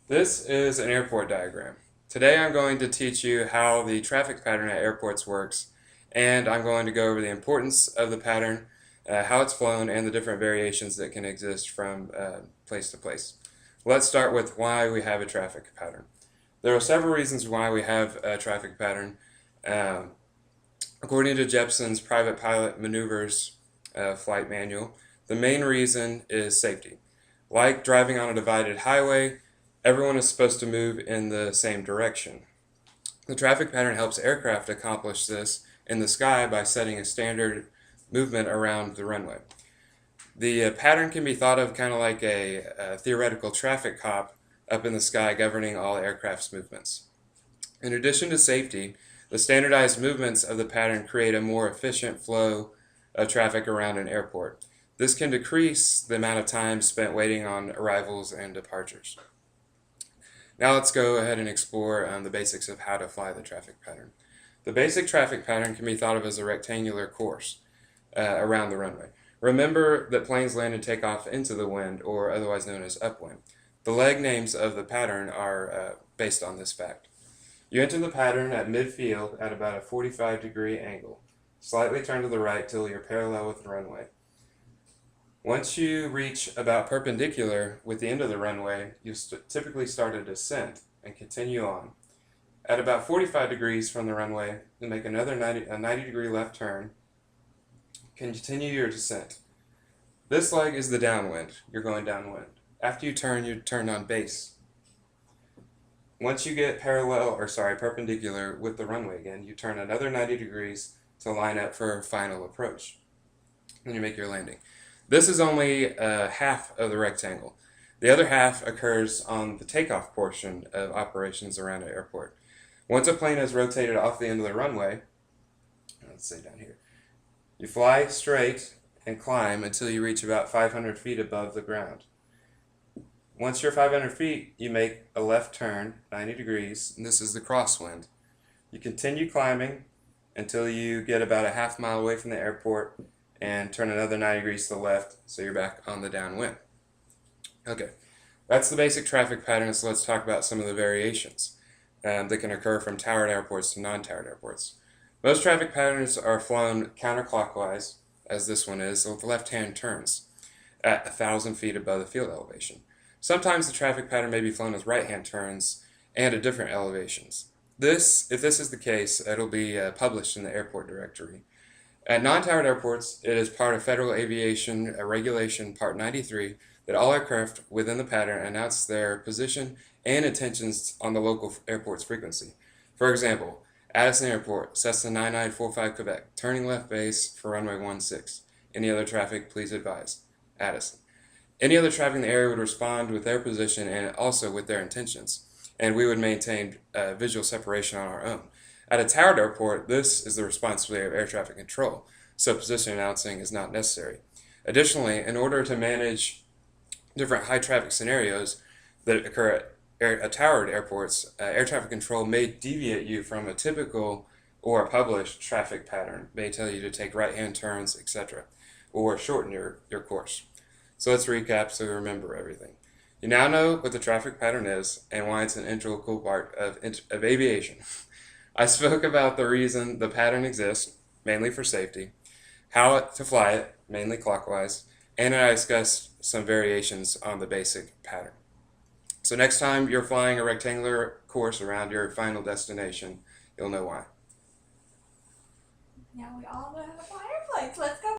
This is an airport diagram. Today I'm going to teach you how the traffic pattern at airports works, and I'm going to go over the importance of the pattern, how it's flown, and the different variations that can exist from place to place. Let's start with why we have a traffic pattern. There are several reasons why we have a traffic pattern. According to Jeppson's Private Pilot Maneuvers Flight Manual, the main reason is safety. Like driving on a divided highway, everyone is supposed to move in the same direction. The traffic pattern helps aircraft accomplish this in the sky by setting a standard movement around the runway. The pattern can be thought of kind of like a theoretical traffic cop up in the sky governing all aircraft's movements. In addition to safety, the standardized movements of the pattern create a more efficient flow of traffic around an airport. This can decrease the amount of time spent waiting on arrivals and departures. Now let's go ahead and explore the basics of how to fly the traffic pattern. The basic traffic pattern can be thought of as a rectangular course around the runway. Remember that planes land and take off into the wind, or otherwise known as upwind. The leg names of the pattern are based on this fact. You enter the pattern at mid-field at about a 45-degree angle. Slightly turn to the right till you're parallel with the runway. Once you reach about perpendicular with the end of the runway, you typically start a descent and continue on. At about 45 degrees from the runway, you make another 90-degree left turn. Continue your descent. This leg is the downwind. You're going downwind. After you turn on base. Once you get perpendicular with the runway again, you turn another 90 degrees to line up for a final approach. Then you make your landing. This is only half of the rectangle. The other half occurs on the takeoff portion of operations around an airport. Once a plane has rotated off the end of the runway, let's say down here, you fly straight and climb until you reach about 500 feet above the ground. Once you're 500 feet, you make a left turn, 90 degrees, and this is the crosswind. You continue climbing until you get about a half mile away from the airport and turn another 90 degrees to the left, so you're back on the downwind. Okay, that's the basic traffic pattern, so let's talk about some of the variations that can occur from towered airports to non-towered airports. Most traffic patterns are flown counterclockwise, as this one is, with left-hand turns at 1,000 feet above the field elevation. Sometimes the traffic pattern may be flown with right-hand turns and at different elevations. If this is the case, it'll be published in the airport directory. At non-towered airports, it is part of Federal Aviation Regulation Part 93 that all aircraft within the pattern announce their position and intentions on the local airport's frequency. For example, Addison Airport, Cessna 9945 Quebec, turning left base for runway 16. Any other traffic, please advise. Addison. Any other traffic in the area would respond with their position and also with their intentions, and we would maintain visual separation on our own. At a towered airport, this is the responsibility of air traffic control, so position announcing is not necessary. Additionally, in order to manage different high traffic scenarios that occur at towered airports, air traffic control may deviate you from a typical or a published traffic pattern, may tell you to take right-hand turns, etc., or shorten your course. So let's recap so you remember everything. You now know what the traffic pattern is and why it's an integral part of aviation. I spoke about the reason the pattern exists, mainly for safety, how to fly it, mainly clockwise, and I discussed some variations on the basic pattern. So next time you're flying a rectangular course around your final destination, you'll know why. Now we all know how to fly airplanes. Let's go.